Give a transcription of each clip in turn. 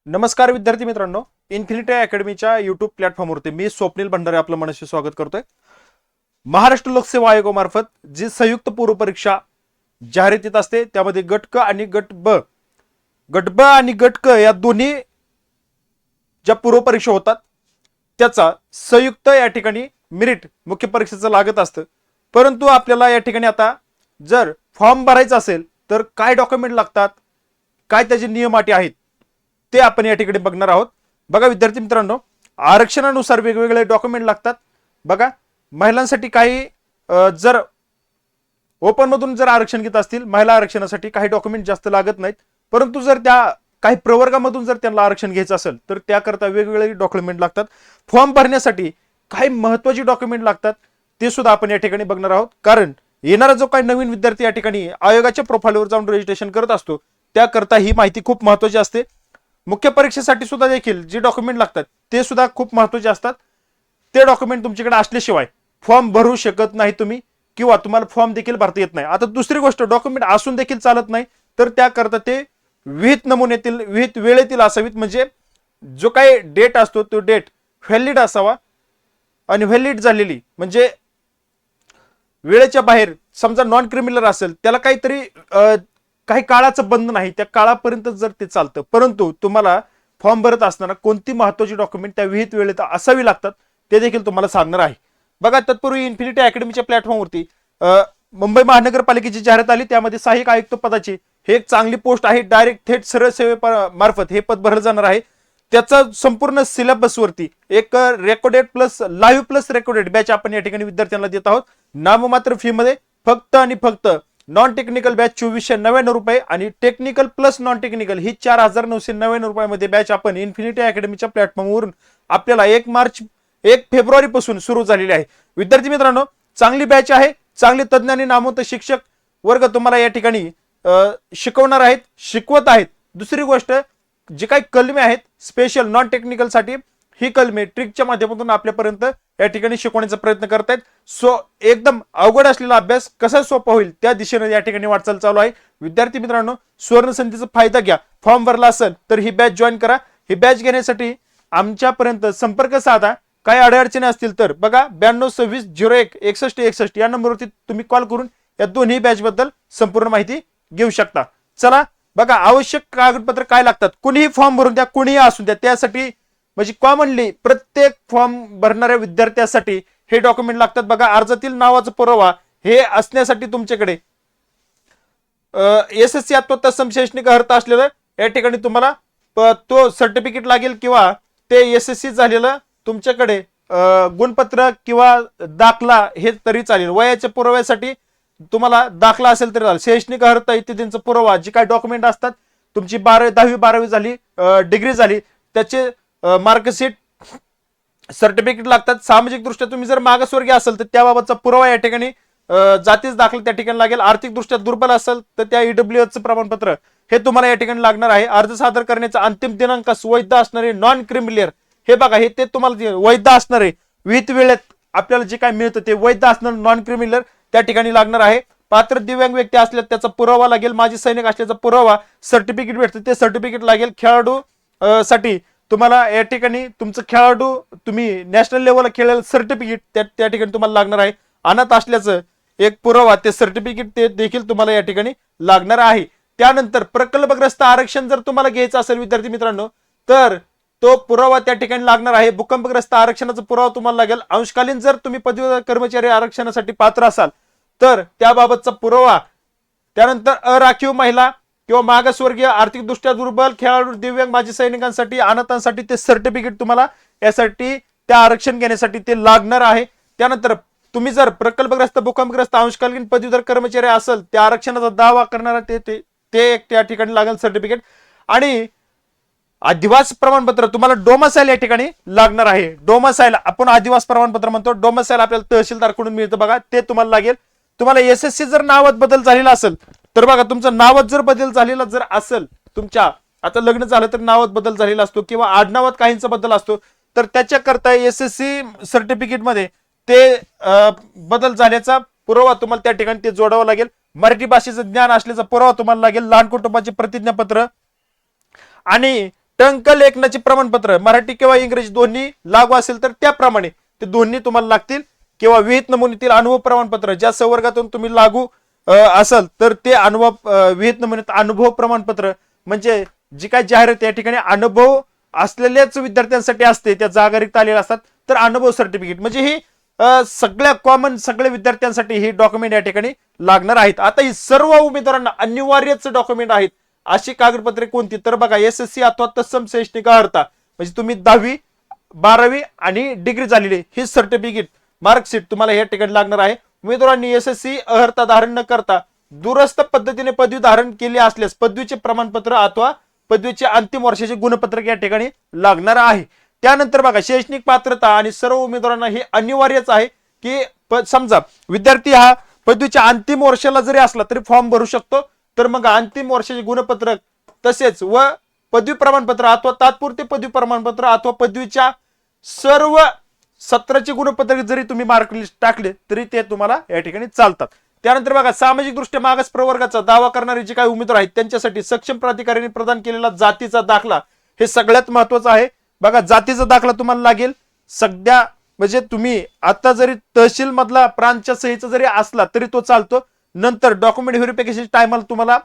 नमस्कार विद्यार्थी मित्रांनो, इन्फिनिटी अकॅडमीच्या युट्यूब प्लॅटफॉर्मवरती मी स्वप्नील भंडारे आपलं मनस्वी स्वागत करतोय। महाराष्ट्र लोकसेवा आयोगामार्फत जी संयुक्त पूर्व परीक्षा जाहिरातीत असते त्यामध्ये गट क आणि गट ब आणि गट क या दोन्ही ज्या पूर्व परीक्षा होतात त्याचा संयुक्त या ठिकाणी मेरिट मुख्य परीक्षेचं लागत असतं। परंतु आपल्याला या ठिकाणी आता जर फॉर्म भरायचा असेल तर काय डॉक्युमेंट लागतात, काय त्याचे नियम अटी आहेत ते आपण या ठिकाणी बघणार आहोत। बघा विद्यार्थी मित्रांनो, आरक्षणानुसार वेगवेगळे डॉक्युमेंट लागतात। बघा महिलांसाठी काही जर ओपन मधून जर आरक्षण घेत असतील महिला आरक्षणासाठी काही डॉक्युमेंट जास्त लागत नाहीत, परंतु जर त्या काही प्रवर्गामधून जर त्यांना आरक्षण घ्यायचं असेल तर त्याकरता वेगवेगळे डॉक्युमेंट लागतात। फॉर्म भरण्यासाठी काही महत्त्वाची डॉक्युमेंट लागतात ते सुद्धा आपण या ठिकाणी बघणार आहोत। कारण येणारा जो काही नवीन विद्यार्थी या ठिकाणी आयोगाच्या प्रोफाईलवर जाऊन रजिस्ट्रेशन करत असतो त्याकरता ही माहिती खूप महत्त्वाची असते। मुख्य परीक्षेसाठी सुद्धा देखील जे डॉक्युमेंट लागतात ते सुद्धा खूप महत्त्वाचे असतात। ते डॉक्युमेंट तुमच्याकडे असल्याशिवाय फॉर्म भरू शकत नाही तुम्ही, किंवा तुम्हाला फॉर्म देखील भरता येत नाही। आता दुसरी गोष्ट, डॉक्युमेंट असून देखील चालत नाही, तर त्याकरता ते विहित नमुन्यातील विहित वेळेतील असावीत। म्हणजे जो काही डेट असतो तो डेट व्हॅलिड असावा, आणि व्हॅलिड झालेली म्हणजे वेळेच्या बाहेर समजा नॉन क्रिमिनल असेल त्याला काहीतरी काही काळाचं बंद नाही, त्या काळापर्यंत जर ते चालतं। परंतु तुम्हाला फॉर्म भरत असताना कोणती महत्त्वाची डॉक्युमेंट त्या विहित वेळेत असावी लागतात ते देखील तुम्हाला सांगणार आहे। बघा तत्पूर्वी इन्फिनिटी अकॅडमीच्या प्लॅटफॉर्मवरती मुंबई महानगरपालिकेची जाहिरात आली, त्यामध्ये सहाय्यक आयुक्त पदाची हे एक चांगली पोस्ट आहे। डायरेक्ट थेट सरळ सेवेमार्फत हे पद भरलं जाणार आहे। त्याचा संपूर्ण सिलेबसवरती एक recorded plus live plus recorded batch आपण या ठिकाणी विद्यार्थ्यांना देत आहोत। नाममात्र फी मध्ये फक्त आणि फक्त नॉन टेक्निकल बॅच 2499 रुपये आणि टेक्निकल प्लस नॉन टेक्निकल ही 4999 रुपयामध्ये बॅच आपण इन्फिनिटी अकॅडमीच्या प्लॅटफॉर्मवरून आपल्याला 1 फेब्रुवारी पासून सुरू झालेली आहे। विद्यार्थी मित्रांनो, चांगली बॅच आहे, चांगले तज्ञ आणि नामवंत शिक्षक वर्ग तुम्हाला या ठिकाणी शिकवणार आहेत, शिकवत आहेत। दुसरी गोष्ट, जे काही कलमे आहेत स्पेशल नॉन टेक्निकल साठी ही कलमे ट्रिकच्या माध्यमातून आपल्यापर्यंत या ठिकाणी शिकवण्याचा प्रयत्न करतायत। सो एकदम अवघड असलेला अभ्यास कसा सोपा होईल त्या दिशेने या ठिकाणी वाटचाल चालू आहे। विद्यार्थी मित्रांनो, सुवर्ण संधीचा फायदा घ्या। फॉर्म भरला असेल तर ही बॅच जॉईन करा। ही बॅच घेण्यासाठी आमच्यापर्यंत संपर्क साधा। काही अडचणी असतील तर बघा 9226016161 या नंबरवरती तुम्ही कॉल करून या दोन्ही बॅच बद्दल संपूर्ण माहिती घेऊ शकता। चला बघा, आवश्यक कागदपत्र काय लागतात, कुणीही फॉर्म भरून द्या, कुणीही असू द्या, त्यासाठी म्हणजे कॉमनली प्रत्येक फॉर्म भरणाऱ्या विद्यार्थ्यासाठी हे डॉक्युमेंट लागतात। बघा, अर्जातील नावाचा पुरावा हे असण्यासाठी तुमच्याकडे एसएससी अथवा तत्सम शैक्षणिक अर्हता असलेलं या ठिकाणी तुम्हाला तो सर्टिफिकेट लागेल, किंवा ते एसएससी झालेलं तुमच्याकडे गुणपत्र किंवा दाखला हे तरी चालेल। वयाच्या पुराव्यासाठी तुम्हाला दाखला असेल तरी चालेल। शैक्षणिक अर्हता इत्यादींचा पुरावा, जे काही डॉक्युमेंट असतात, तुमची 10वी 12वी झाली, डिग्री झाली, त्याचे मार्कशीट सर्टिफिकेट लागतात। सामाजिक दृष्ट्या तुम्ही जर मागासवर्गीय असेल तर त्याबाबतचा पुरावा या ठिकाणी जातीच दाखला त्या ठिकाणी लागेल। आर्थिक दृष्ट्या दुर्बल असेल तर त्या ईडब्ल्यूएसचं प्रमाणपत्र हे तुम्हाला या ठिकाणी लागणार आहे। अर्ज सादर करण्याचा अंतिम दिनांक वैध असणारे नॉन क्रिमिनल हे बघा, हे ते तुम्हाला वैध असणारे विहित वेळेत आपल्याला जे काय मिळतं ते वैध असणार नॉन क्रिमिनल त्या ठिकाणी लागणार आहे। पात्र दिव्यांग व्यक्ती असल्यास त्याचा पुरावा लागेल। माजी सैनिक असल्याचा पुरावा सर्टिफिकेट भेटतं ते सर्टिफिकेट लागेल। खेळाडू साठी तुम्हाला या ठिकाणी तुमचं खेळाडू तुम्ही नॅशनल लेवलला खेळलेलं सर्टिफिकेट त्या ठिकाणी तुम्हाला लागणार आहे। अनाथ असल्याचं एक पुरावा ते सर्टिफिकेट ते देखील तुम्हाला या ठिकाणी लागणार आहे। त्यानंतर प्रकल्पग्रस्त आरक्षण जर तुम्हाला घ्यायचं असेल विद्यार्थी मित्रांनो तर तो पुरावा त्या ठिकाणी लागणार आहे। भूकंपग्रस्त आरक्षणाचा पुरावा तुम्हाला लागेल। अंशकालीन जर तुम्ही पदवीधर कर्मचारी आरक्षणासाठी पात्र असाल तर त्याबाबतचा पुरावा, त्यानंतर अराखीव महिला किंवा मागासवर्गीय, आर्थिकदृष्ट्या दुर्बल, खेळाडू, दिव्यांग, माजी सैनिकांसाठी, अनाथांसाठी ते सर्टिफिकेट तुम्हाला यासाठी त्या आरक्षण घेण्यासाठी ते लागणार आहे। त्यानंतर तुम्ही जर प्रकल्पग्रस्त, भूकंपग्रस्त, अंशकालीन पदवीधर कर्मचारी असेल त्या आरक्षणाचा दावा करणारा ते त्या ठिकाणी लागेल सर्टिफिकेट। आणि आदिवास प्रमाणपत्र तुम्हाला डोमासाईल या ठिकाणी लागणार आहे। डोमासाईल आपण आदिवास प्रमाणपत्र म्हणतो, डोमासाईल आपल्याला तहसीलदारकडून मिळतं बघा, ते तुम्हाला लागेल। तुम्हाला एसएससी जर नावात बदल झालेला असेल तर बघा, तुमचं नावात जर बदल झालेला जर असेल, तुमच्या आता लग्न झालं तर नावात बदल झालेला असतो, किंवा आडनावात काहींचा बदल असतो, तर त्याच्याकरता एसएससी सर्टिफिकेट मध्ये ते बदल झाल्याचा पुरावा तुम्हाला त्या ठिकाणी ते जोडावा लागेल। मराठी भाषेचं ज्ञान असल्याचा पुरावा तुम्हाला लागेल। लहान कुटुंबाचे प्रतिज्ञापत्र आणि टंक लेखनाचे प्रमाणपत्र मराठी किंवा इंग्रजी दोन्ही लागू असेल तर त्याप्रमाणे ते दोन्ही तुम्हाला लागतील, किंवा विहित नमुन्यातील अनुभव प्रमाणपत्र ज्या संवर्गातून तुम्ही लागू असाल तर ते विहित नमुन्यात अनुभव प्रमाणपत्र म्हणजे जी काय जाहिरात या ठिकाणी अनुभव असलेल्याच विद्यार्थ्यांसाठी असते, त्या जागा रिक्त आलेल्या असतात, तर अनुभव सर्टिफिकेट म्हणजे ही सगळ्या कॉमन सगळ्या विद्यार्थ्यांसाठी ही डॉक्युमेंट या ठिकाणी लागणार आहेत. आता ही सर्व उमेदवारांना अनिवार्यच डॉक्युमेंट आहेत अशी कागदपत्रे कोणती, तर बघा एसएससी अथवा तत्सम शैक्षणिक अर्हता म्हणजे तुम्ही 10वी 12वी आणि डिग्री झालेली ही सर्टिफिकेट मार्कशीट तुम्हाला या ठिकाणी लागणार आहे. उमेदवारांनी एसएससी अर्हता धारण न करता दूरस्थ पद्धतीने पदवी धारण केली असल्यास पदवीचे प्रमाणपत्र अथवा पदवीचे अंतिम वर्षाचे गुणपत्रक या ठिकाणी लागणार आहे. त्यानंतर बघा शैक्षणिक पात्रता आणि सर्व उमेदवारांना हे अनिवार्यच आहे की समजा विद्यार्थी हा पदवीच्या अंतिम वर्षाला जरी असला तरी फॉर्म भरू शकतो, तर मग अंतिम वर्षाचे गुणपत्रक तसेच व पदवी प्रमाणपत्र अथवा तात्पुरते पदवी प्रमाणपत्र अथवा पदवीच्या सर्व सत्राचे गुणपत्रक जरी तुम्ही मार्क लिस्ट टाकले तरी ते तुम्हाला या ठिकाणी चालतात. त्यानंतर बघा सामाजिक दृष्ट्या मागास प्रवर्गाचा दावा करणारे जे काही उमेदवार आहेत त्यांच्यासाठी सक्षम प्राधिकाऱ्यांनी प्रदान केलेला जातीचा दाखला हे सगळ्यात महत्वाचं आहे. बघा जातीचा दाखला तुम्हाला लागेल सध्या, म्हणजे तुम्ही आता जरी तहसील मधला प्रांतच्या सहीचा जरी असला तरी तो चालतो. नंतर डॉक्युमेंट व्हेरिफिकेशन टायमाला तुम्हाला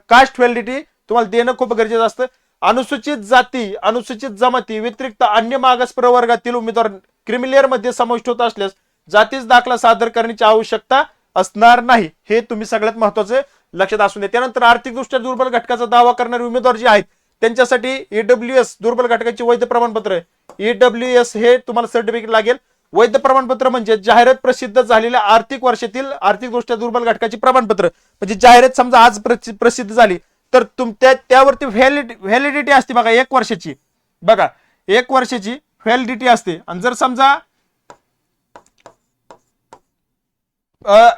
कास्ट व्हॅलिडिटी तुम्हाला देणं खूप गरजेचं असतं. अनुसूचित जाती अनुसूचित जमाती व्यतिरिक्त अन्य मागास प्रवर्गातील उमेदवार क्रिमिलेअर मध्ये समाविष्ट होत असल्यास जातीचा दाखला सादर करण्याची आवश्यकता असणार नाही, हे तुम्ही सगळ्यात महत्वाचे लक्षात असू द्या. त्यानंतर आर्थिकदृष्ट्या दुर्बल घटकाचा दावा करणारे उमेदवार जे आहेत त्यांच्यासाठी ईडब्ल्यूएस दुर्बल घटकाचे वैध प्रमाणपत्र ईडब्ल्यूएस हे तुम्हाला सर्टिफिकेट लागेल. वैध प्रमाणपत्र म्हणजे जाहिरात प्रसिद्ध झालेल्या आर्थिक वर्षातील आर्थिकदृष्ट्या दुर्बल घटकाचे प्रमाणपत्र, म्हणजे जाहिरात समजा आज प्रसिद्ध झाली तर त्यावरती व्हॅलिडिटी असते बघा 1 वर्षाची, बघा 1 वर्षाची व्हॅलिडिटी असते. आणि जर समजा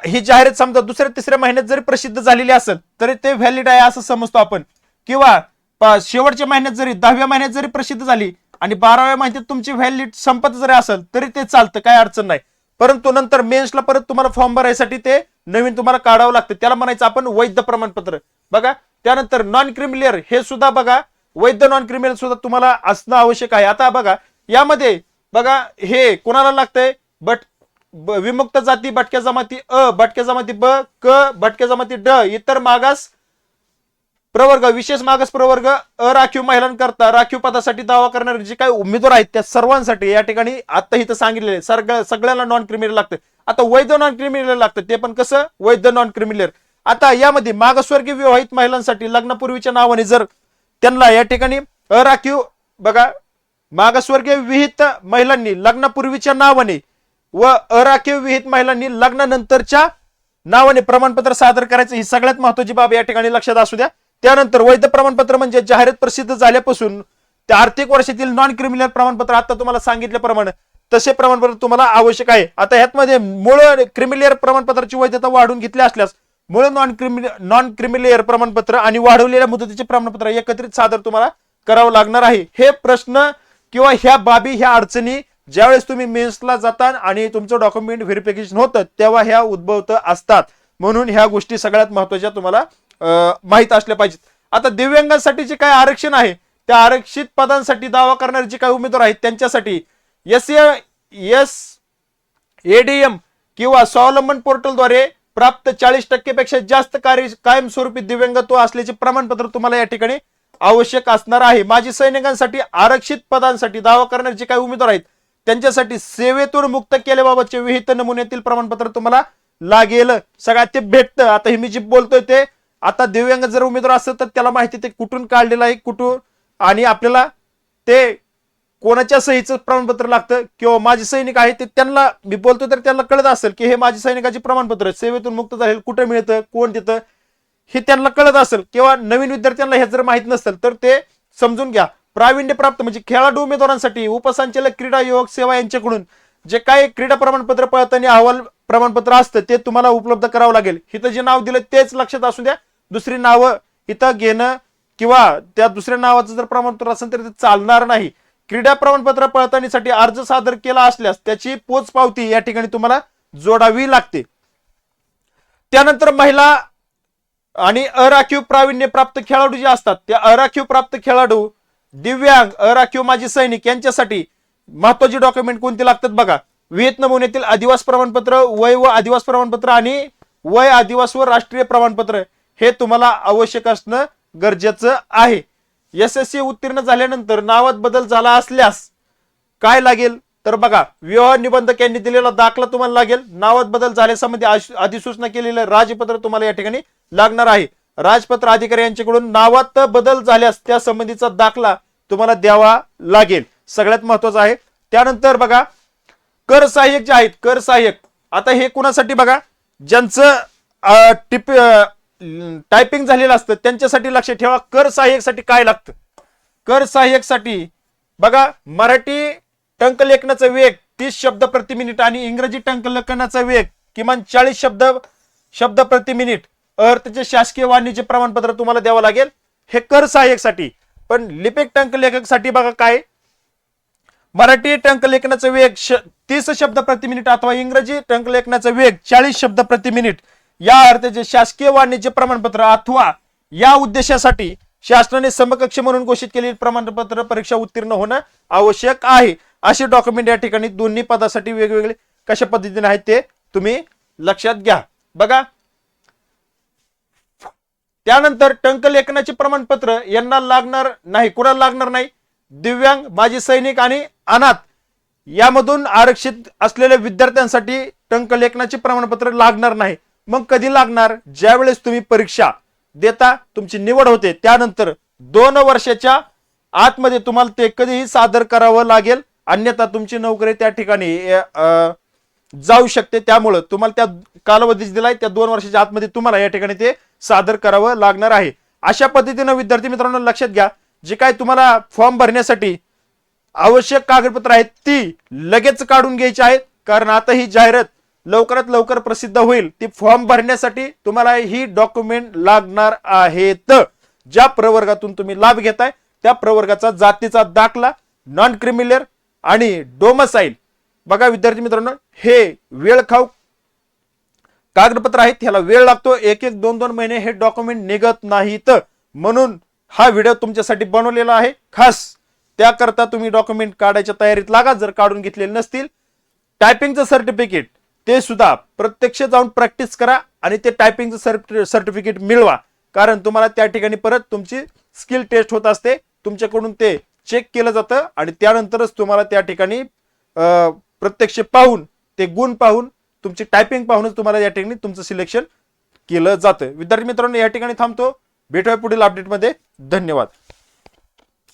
ही जाहिरात समजा दुसऱ्या तिसऱ्या महिन्यात जरी प्रसिद्ध झालेली असेल तरी ते व्हॅलिड आहे असं समजतो आपण, किंवा शेवटच्या महिन्यात जरी 10व्या महिन्यात जरी प्रसिद्ध झाली आणि 12व्या महिन्यात तुमची व्हॅलिड संपत जरी असेल तरी ते चालतं, काय अडचण नाही. परंतु नंतर मेन्सला परत तुम्हाला फॉर्म भरायसाठी ते नवीन तुम्हाला काढावं लागतं, त्याला म्हणायचं आपण वैध प्रमाणपत्र. बघा त्यानंतर नॉन क्रिमिलियर हे सुद्धा बघा वैध नॉन क्रिमिलियर सुद्धा तुम्हाला असणं आवश्यक आहे. आता बघा यामध्ये बघा हे कोणाला लागतंय, विमुक्त जाती भटक्या जमाती अ, भटक्या जमाती ब, क, भटक्या जमाती ड, इतर मागास प्रवर्ग विशेष मागास प्रवर्ग अराखीव महिलांकरता राखीव पदासाठी दावा करणारे जे काही उमेदवार आहेत त्या सर्वांसाठी या ठिकाणी आता इथं सांगितलेले सगळ्यांना नॉन क्रिमिनल लागतं. आता वैध नॉन क्रिमिनल लागतं, ते पण कसं वैध नॉन क्रिमिनल. आता यामध्ये मागासवर्गीय विवाहित महिलांसाठी लग्नापूर्वीच्या नावाने जर त्यांना या ठिकाणी अराखीव बघा मागासवर्गीय विहित महिलांनी लग्नापूर्वीच्या नावाने व अराखीव विहित महिलांनी लग्नानंतरच्या नावाने प्रमाणपत्र सादर करायचं, ही सगळ्यात महत्वाची बाब या ठिकाणी लक्षात असू द्या. त्यानंतर वैध प्रमाणपत्र म्हणजे जाहिरात प्रसिद्ध झाल्यापासून त्या आर्थिक वर्षातील नॉन क्रिमिनल प्रमाणपत्र आता तुम्हाला सांगितल्याप्रमाणे तसे प्रमाणपत्र तुम्हाला आवश्यक आहे. आता ह्यामध्ये मूळ क्रिमिलियर प्रमाणपत्राची वैधता वाढवून घेतली असल्यास मूळ नॉन क्रिमिलियर प्रमाणपत्र आणि वाढवलेल्या मुदतीचे प्रमाणपत्र एकत्रित सादर तुम्हाला करावं लागणार आहे. हे प्रश्न किंवा ह्या बाबी ह्या अडचणी ज्यावेळेस तुम्ही मेन्सला जाता आणि तुमचं डॉक्युमेंट व्हेरिफिकेशन होतं तेव्हा ह्या उद्भवत असतात, म्हणून ह्या गोष्टी सगळ्यात महत्वाच्या तुम्हाला माहित असल्या पाहिजेत. आता दिव्यांगांसाठी जे काही आरक्षण आहे त्या आरक्षित पदांसाठी दावा करणारे जे काही उमेदवार आहेत त्यांच्यासाठी एडीएम किंवा स्वावलंबन पोर्टलद्वारे प्राप्त 40% पेक्षा जास्त कायमस्वरूपी दिव्यांगत्व असल्याचे प्रमाणपत्र तुम्हाला या ठिकाणी आवश्यक असणार आहे. माजी सैनिकांसाठी आरक्षित पदांसाठी दावा करणारे जे काही उमेदवार आहेत त्यांच्यासाठी सेवेतून मुक्त केल्याबाबतचे विहित नमुन्यातील प्रमाणपत्र तुम्हाला लागेल. सगळ्यात ते भेटतं. आता हे मी जे बोलतोय ते आता दिव्यांग जर उमेदवार असेल तर त्याला माहिती ते कुठून काढलेलं आहे कुठून, आणि आपल्याला ते कोणाच्या सहीचं प्रमाणपत्र लागतं किंवा माजी सैनिक आहे ते त्यांना मी बोलतो तर त्यांना कळत असेल की हे माजी सैनिकाचे प्रमाणपत्र सेवेतून मुक्त झालेलं कुठे मिळतं कोण देतं हे त्यांना कळत असेल, किंवा नवीन विद्यार्थ्यांना हे जर माहित नसेल तर ते समजून घ्या. प्रावीण्य प्राप्त म्हणजे खेळाडू उमेदवारांसाठी उपसंचालक क्रीडा युवक सेवा यांच्याकडून जे काही क्रीडा प्रमाणपत्र पळताना अहवाल प्रमाणपत्र असतं ते तुम्हाला उपलब्ध करावं लागेल. इथं जे नाव दिलं तेच लक्षात असू द्या, दुसरी नावं इथं घेणं किंवा त्या दुसऱ्या नावाचं जर प्रमाणपत्र असेल तर ते चालणार नाही. क्रीडा प्रमाणपत्र पळतानीसाठी अर्ज सादर केला असल्यास त्याची पोचपावती या ठिकाणी तुम्हाला जोडावी लागते. त्यानंतर महिला आणि अराखीव प्रावीण्य प्राप्त खेळाडू जे असतात त्या अराखीव प्राप्त खेळाडू दिव्यांग, अराखीव माजी सैनिक यांच्यासाठी महत्वाची डॉक्युमेंट कोणती लागतात बघा. विहित नमुन्यातील आदिवास प्रमाणपत्र, वय व आदिवास प्रमाणपत्र आणि वय आदिवास व राष्ट्रीय प्रमाणपत्र हे तुम्हाला आवश्यक असणं गरजेचं आहे. SSC उत्तीर्ण झाल्यानंतर नावात बदल झाला असल्यास काय लागेल तर बघा, विवाह निबंधक यांनी दिलेला दाखला तुम्हाला लागेल. नावात बदल झाल्यासंबंधी अधिसूचना केलेलं राजपत्र तुम्हाला या ठिकाणी लागणार आहे. राजपत्र अधिकारी यांच्याकडून नावात बदल झाल्यास त्या संबंधीचा दाखला तुम्हाला द्यावा लागेल. सगळ्यात महत्वाचं आहे. त्यानंतर बघा, कर सहाय्यक जे आहेत, कर सहाय्यक आता हे कुणासाठी बघा, ज्यांचं टायपिंग झालेलं असतं त्यांच्यासाठी लक्षात ठेवा. कर सहाय्यकसाठी काय लागतं. कर सहाय्यकसाठी बघा, मराठी टंकलेखनाचा वेग 30 शब्द प्रति मिनिट आणि इंग्रजी टंकलेखनाचा वेग किमान 40 शब्द प्रति मिनिट अर्थचे शासकीय वाणिज्य प्रमाणपत्र तुम्हाला द्यावं लागेल. हे कर सहाय्यकसाठी. पण लिपिक टंकलेखकसाठी बघा काय, मराठी टंकलेखनाचा वेग 30 शब्द प्रति मिनिट अथवा इंग्रजी टंकलेखनाचा वेग 40 शब्द प्रति मिनिट या अर्थाचे शासकीय वाणिज्य प्रमाणपत्र अथवा या उद्देशासाठी शासनाने समकक्ष म्हणून घोषित केलेली प्रमाणपत्र परीक्षा उत्तीर्ण होणं आवश्यक आहे. असे डॉक्युमेंट या ठिकाणी दोन्ही पदासाठी वेगवेगळे कशा पद्धतीने आहेत ते तुम्ही लक्षात घ्या. बघा, त्यानंतर टंकलेखनाचे प्रमाणपत्र यांना लागणार नाही. कुणाला लागणार नाही, दिव्यांग, माजी सैनिक आणि अनाथ यामधून आरक्षित असलेल्या विद्यार्थ्यांसाठी टंकलेखनाचे प्रमाणपत्र लागणार नाही. मग कधी लागणार, ज्यावेळेस तुम्ही परीक्षा देता, तुमची निवड होते, त्यानंतर 2 वर्षाच्या आतमध्ये तुम्हाला ते कधीही सादर करावं लागेल. अन्यथा तुमची नोकरी त्या ठिकाणी जाऊ शकते. त्यामुळं तुम्हाला त्या कालावधी दिलाय त्या 2 वर्षाच्या आतमध्ये तुम्हाला या ठिकाणी ते सादर करावं लागणार आहे. अशा पद्धतीनं विद्यार्थी मित्रांनो लक्षात घ्या, जे काय तुम्हाला फॉर्म भरण्यासाठी आवश्यक कागदपत्र आहेत ती लगेच काढून घ्यायची आहेत. कारण आता ही जाहिरात लवकरात लवकर प्रसिद्ध होईल. ती फॉर्म भरण्यासाठी तुम्हाला ही डॉक्युमेंट लागणार आहेत. ज्या प्रवर्गातून तुम्ही लाभ घेताय त्या प्रवर्गाचा जातीचा दाखला, नॉन क्रिमिनल आणि डोमसाईल. बघा विद्यार्थी मित्रांनो, हे वेळखाऊ कागदपत्र आहेत, ह्याला वेळ लागतो. 1-2 महिने हे डॉक्युमेंट निघत नाहीत. म्हणून हा व्हिडिओ तुमच्यासाठी बनवलेला आहे खास. त्याकरता तुम्ही डॉक्युमेंट काढायच्या तयारीत लागा जर काढून घेतलेले नसतील. टायपिंगचं सर्टिफिकेट ते सुद्धा प्रत्यक्ष जाऊन प्रॅक्टिस करा आणि ते टायपिंगचं सर्टिफिकेट मिळवा. कारण तुम्हाला त्या ठिकाणी परत तुमची स्किल टेस्ट होत असते. तुमच्याकडून ते चेक केलं जातं आणि त्यानंतरच तुम्हाला त्या ठिकाणी प्रत्यक्ष पाहून, ते गुण पाहून, तुमची टायपिंग पाहूनच तुम्हाला या ठिकाणी तुमचं सिलेक्शन केलं जातं. विद्यार्थी मित्रांनो, या ठिकाणी थांबतो. भेटूया पुढील अपडेटमध्ये. धन्यवाद.